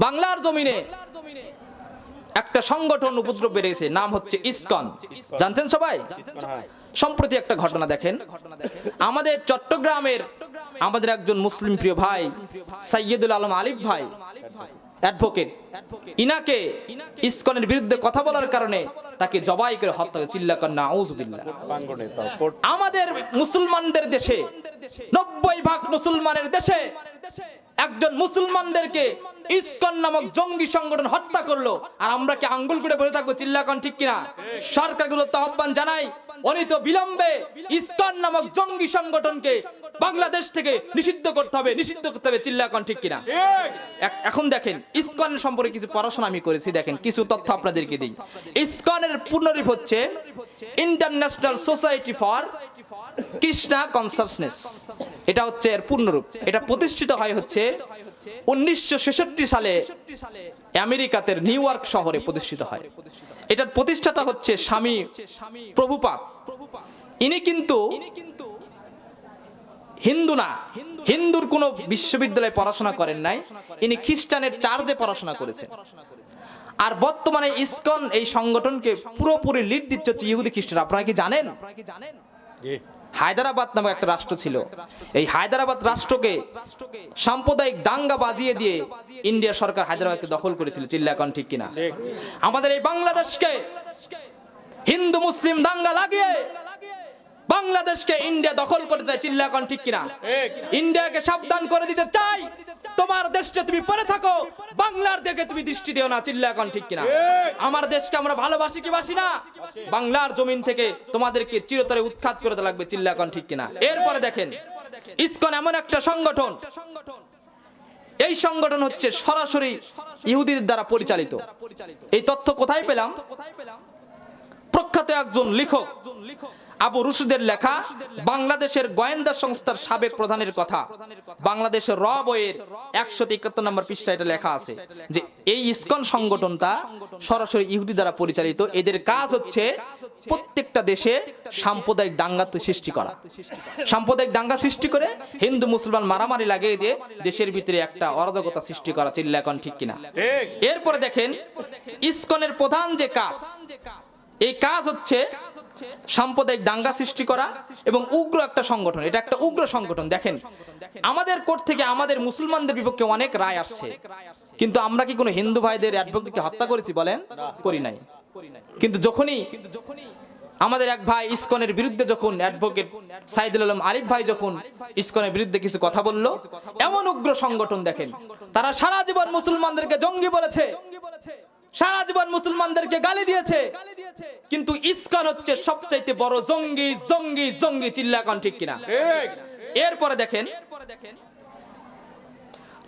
বাংলার জমিনে একটা সংগঠন উপদ্রব বেড়েছে, নাম হচ্ছে ইসকন। জানতেন সবাই? সম্প্রতি একটা ঘটনা দেখেন, আমাদের চট্টগ্রামের আমাদের একজন মুসলিম প্রিয় ভাই সাইয়্যিদুল আলম আলিফ ভাই অ্যাডভোকেট, ইনাকে ইসকনের বিরুদ্ধে কথা বলার কারণে তাকে জবাই করে হত্যা করে। চিল্লা কর নাউযুবিল্লাহ। আমাদের মুসলমানদের দেশে 90% মুসলমানের দেশে একজন মুসলমানদেরকে ইসকন নামক জঙ্গি সংগঠন হত্যা করলো, আর আমরা কি আঙ্গুল করে বলে থাকবো? চিল্লাকন ঠিক কিনা? সরকারগুলো তো আহ্বান জানাই অনিত বিলম্বে ইসকন নামক জঙ্গি সংগঠনকে বাংলাদেশ থেকে নিষিদ্ধ করতে হবে, নিষিদ্ধ করতে হবে। চিল্লাকন ঠিক কিনা? এখন দেখেন ইসকন সম্পর্কে কিছু পড়াশোনা আমি করেছি, দেখেন কিছু তথ্য আপনাদেরকে দিই। ইসকনের পূর্ণরূপ হচ্ছে international society for Krishna consciousness, এটা হচ্ছে এর পূর্ণরূপ। এটা প্রতিষ্ঠিত হয় হচ্ছে 1966 সালে আমেরিকাতে নিউ ইয়র্ক শহরে প্রতিষ্ঠিত হয়। এটার প্রতিষ্ঠাতা হচ্ছে স্বামী প্রভুপাদ। ইনি কিন্তু হিন্দু না, হিন্দুর কোনো বিশ্ববিদ্যালয়ে পড়াশোনা করেন নাই, ইনি খ্রিস্টানের চার্চে পড়াশোনা করেছেন। আর বর্তমানে ইসকন এই সংগঠনকে পুরোপুরি লিড দিচ্ছে হচ্ছে ইহুদি খ্রিস্টান। আপনারা কি জানেন? হায়দ্রাবাদ নামক একটা রাষ্ট্র ছিল, এই হায়দ্রাবাদ রাষ্ট্রকে সাম্প্রদায়িক দাঙ্গা বাজিয়ে দিয়ে ইন্ডিয়া সরকার হায়দ্রাবাদকে দখল করেছিল। চিল্লাকন ঠিক কিনা? আমাদের এই বাংলাদেশকে হিন্দু মুসলিম দাঙ্গা লাগিয়ে বাংলাদেশকে ইন্ডিয়া দখল করতে চায়। চিল্লাকন ঠিক কিনা? ইন্ডিয়াকে সাবধান করে দিতে চাই, তোমার দেশে তুমি পড়ে থাকো, বাংলার দিকে তুমি দৃষ্টি দিও না। চিল্লাকন ঠিক কিনা? আমার দেশকে আমরা ভালোবাসি কি বাসি না? বাংলার জমিন থেকে তোমাদেরকে চিরতরে উৎখাত করে দেওয়া লাগবে। চিল্লাকন ঠিক কিনা? এরপরে দেখেন ইসকন এমন একটা সংগঠন, এই সংগঠন হচ্ছে সরাসরি ইহুদিদের দ্বারা পরিচালিত। এই তথ্য কোথায় পেলাম? প্রখ্যাত একজন লেখক আবু রুশদের লেখা বাংলাদেশের গোয়েন্দা সংস্থার সাবেক প্রধানের কথা, বাংলাদেশের র বইয়ের 171 নম্বর পৃষ্ঠায় এটা লেখা আছে যে এই ইসকন সংগঠনটা সরাসরি ইহুদি দ্বারা পরিচালিত। এদের কাজ হচ্ছে প্রত্যেকটা দেশে সাম্প্রদায়িক দাঙ্গা সৃষ্টি করা, সাম্প্রদায়িক দাঙ্গা সৃষ্টি করে হিন্দু মুসলমান মারামারি লাগিয়ে দিয়ে দেশের ভিতরে একটা অরাজকতা সৃষ্টি করা। চিল্লাকন ঠিক কিনা? এরপরে দেখেন ইসকনের প্রধান যে কাজ, এই কাজ হচ্ছে সাম্প্রদায়িক দাঙ্গা সৃষ্টি করা এবং উগ্র একটা সংগঠন। এটা একটা উগ্র সংগঠন। দেখেন আমাদের কোর্ট থেকে আমাদের মুসলমানদের বিপক্ষে অনেক রায় আসছে, কিন্তু আমরা কি কোনো হিন্দু ভাইদের অ্যাডভোকেটকে হত্যা করেছি বলেন? করি নাই। কিন্তু যখনই আমাদের এক ভাই ইসকনের বিরুদ্ধে, যখন অ্যাডভোকেট সাইদুল আলম আলিফ ভাই যখন ইসকনের বিরুদ্ধে কিছু কথা বলল, এমন উগ্র সংগঠন দেখেন তারা সারা জীবন মুসলমানদেরকে জঙ্গি বলেছে, সারা জীবন মুসলমানদেরকে গালি দিয়েছে, কিন্তু ইসকন হচ্ছে সবচাইতে বড় জঙ্গি জঙ্গি জঙ্গি। চিল্লাকন ঠিক কিনা? এরপরে দেখেন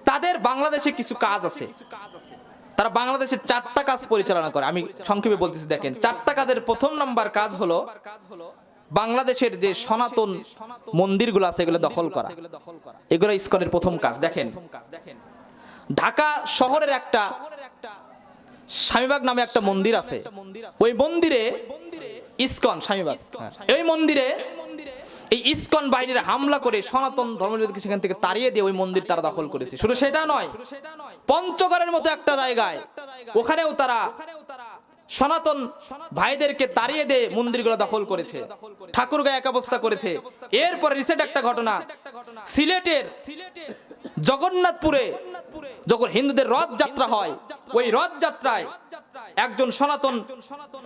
তাদের বাংলাদেশে কিছু কাজ আছে, তারা বাংলাদেশে 4টা কাজ পরিচালনা করে। আমি সংক্ষেপে বলতেছি, দেখেন 4টা কাজের প্রথম নাম্বার কাজ হলো বাংলাদেশের যে সনাতন মন্দিরগুলো আছে এগুলো দখল করা। এগুলো ইসকনের প্রথম কাজ। দেখেন ঢাকা শহরের একটা স্বামীবাগ নামে একটা মন্দির আছে, ওই মন্দিরে ইসকন স্বামীবাগ, এই মন্দিরে এই ইসকন বাহিনীরা হামলা করে সনাতন ধর্মকে সেখান থেকে তাড়িয়ে দিয়ে ওই মন্দির তারা দখল করেছে। শুধু সেটা নয়, পঞ্চগড়ের মতো একটা জায়গায় ওখানেও তারা সনাতন ভাইদেরকে তাড়িয়ে দিয়ে মন্দিরগুলো দখল করেছে, ঠাকুরগাঁয়ে এক অবস্থা করেছে। এরপর রিসেন্ট একটা ঘটনা, সিলেটের জগন্নাথপুরে যখন হিন্দুদের রথযাত্রা হয়, ওই রথযাত্রায় একজন সনাতন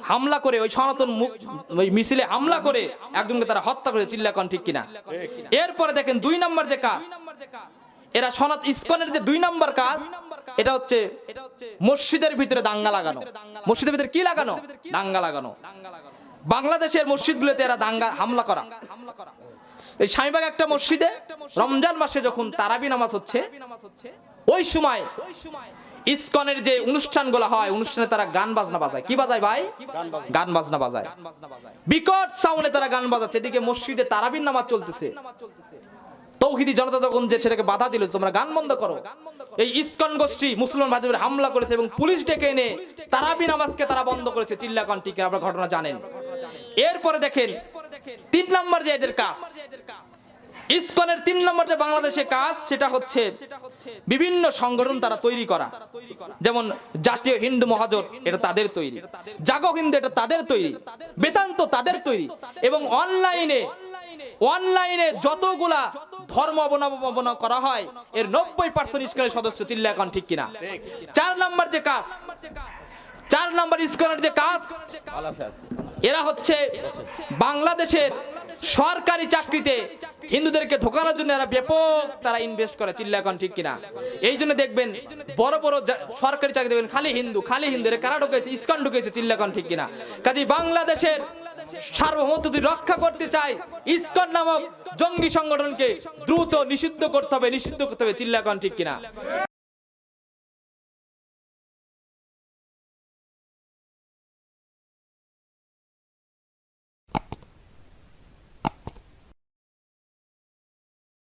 হামলা করে, ওই সনাতন মিছিলে হামলা করে একজনকে তারা হত্যা করে। চিল্লাকন ঠিক কিনা? এরপরে দেখেন 2 নম্বর যে কাজ, এরা সনাতন ইসকনের যে 2 নম্বর কাজ, এটা হচ্ছে মসজিদের ভিতরে দাঙ্গা লাগানো। মসজিদের ভিতরে কি লাগানো? দাঙ্গা লাগানো। বাংলাদেশের মসজিদগুলোতে এরা দাঙ্গা হামলা করা। এই শাহীবাগ একটা মসজিদে রমজান মাসে যখন তারাবি নামাজ হচ্ছে, ওই সময় ইসকনের যে অনুষ্ঠানগুলো হয়, অনুষ্ঠানে তারা গান বাজনা বাজায়। কি বাজায় ভাই? গান বাজনা বাজায়। বিকট সাউন্ডে তারা গান বাজাচ্ছে। এদিকে মসজিদে তারাবির নামাজ চলতেছে। তৌহিদি জনতা তখন যে সেটাকে বাধা দিল, তোমরা গান বন্ধ করো। এই ইসকন গোষ্ঠী মুসলমান ভাইদের হামলা করেছে এবং পুলিশ ডেকে এনে তারাবি নামাজকে তারা বন্ধ করেছে। চিল্লাকন ঠিক কিনা? আপনারা ঘটনা জানেন। এরপরে দেখেন 3 নম্বর যে এদের কাজ, ইসকনের 3 নম্বর যে বাংলাদেশে কাজ, সেটা হচ্ছে বিভিন্ন সংগঠন তারা তৈরি করা। যেমন জাতীয় হিন্দু মহাজোট, এটা তাদের তৈরি। জাগো হিন্দু, এটা তাদের তৈরি। বেদান্ত তাদের তৈরি। এবং অনলাইনে যতগুলা ধর্ম অবলম্বন করা হয়, এর 90% ইসকনের সদস্য। চিল্লা এখন ঠিক কিনা? 4 নম্বর যে কাজ, 4 নম্বর ইসকনের যে কাজ, এরা হচ্ছে বাংলাদেশের সরকারি চাকরিতে হিন্দুদেরকে ঢোকানোর জন্য এরা ব্যাপক তারা ইনভেস্ট করে। চিল্লা এখন ঠিক কিনা? এই জন্য দেখবেন বড় বড় সরকারি চাকরি দেখবেন খালি হিন্দু, এরা কারা ঢুকেছে? ইসকন ঢুকেছে। চিল্লা এখন ঠিক কিনা? কাজে বাংলাদেশের সার্বভৌমত্ব যদি রক্ষা করতে চাই, ইসকন নামক জঙ্গি সংগঠনকে দ্রুত নিষিদ্ধ করতে হবে। চিল্লা এখন ঠিক কিনা?